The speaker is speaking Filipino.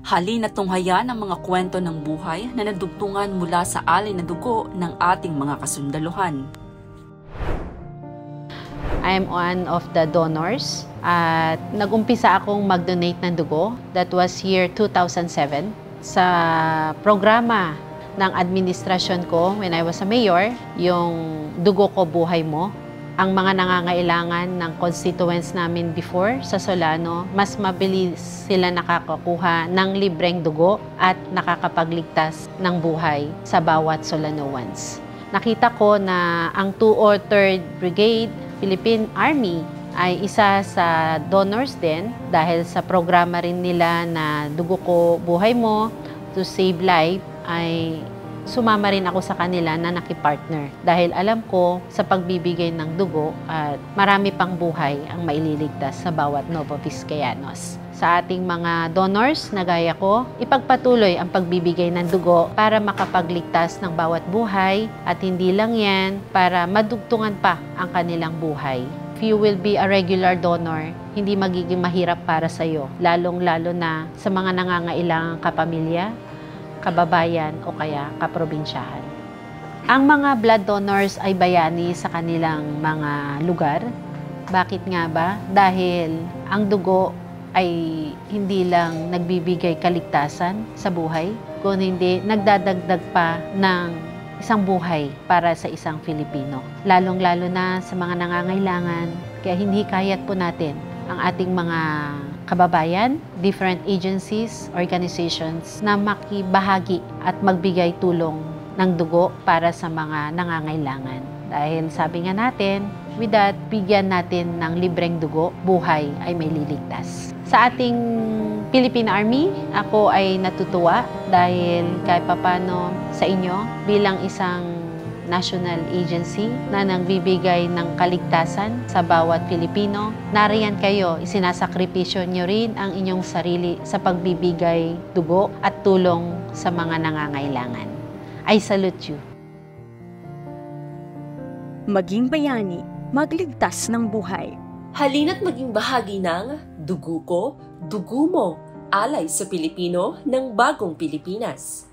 Halina't tunghayan ang mga kwento ng buhay na nadugtungan mula sa alay na dugo ng ating mga kasundaluhan. I'm one of the donors at nag-umpisa akong mag-donate ng dugo. That was year 2007 sa programa ng administrasyon ko when I was a mayor, yung Dugo Ko Buhay Mo. Ang mga nangangailangan ng constituents namin before sa Solano, mas mabilis sila nakakakuha ng libreng dugo at nakakapagligtas ng buhay sa bawat Solanoans. Nakita ko na ang 2 or 3rd Brigade Philippine Army ay isa sa donors din dahil sa programa rin nila na Dugo Ko Buhay Mo to Save Life ay sumama rin ako sa kanila na nakipartner dahil alam ko sa pagbibigay ng dugo at marami pang buhay ang maililigtas sa bawat Nuevo Vizcayanos. Sa ating mga donors na gaya ko, ipagpatuloy ang pagbibigay ng dugo para makapagligtas ng bawat buhay at hindi lang yan para madugtungan pa ang kanilang buhay. If you will be a regular donor, hindi magiging mahirap para sa iyo, lalong-lalo na sa mga nangangailangang kapamilya, kababayan o kaya kaprobinsyahan. Ang mga blood donors ay bayani sa kanilang mga lugar. Bakit nga ba? Dahil ang dugo ay hindi lang nagbibigay kaligtasan sa buhay, kundi nagdadagdag pa ng isang buhay para sa isang Filipino. Lalong-lalo na sa mga nangangailangan, kaya hindi kayat po natin ang ating mga kababayan, different agencies, organizations na makibahagi at magbigay tulong ng dugo para sa mga nangangailangan. Dahil sabi nga natin, with that, bigyan natin ng libreng dugo, buhay ay may liligtas. Sa ating Philippine Army, ako ay natutuwa dahil kahit papano sa inyo bilang isang national agency na nagbibigay ng kaligtasan sa bawat Pilipino. Nariyan kayo, isinasakripisyo nyo rin ang inyong sarili sa pagbibigay dugo at tulong sa mga nangangailangan. I salute you. Maging bayani, magligtas ng buhay. Halina't maging bahagi ng Dugo Ko, Dugo Mo, alay sa Pilipino ng bagong Pilipinas.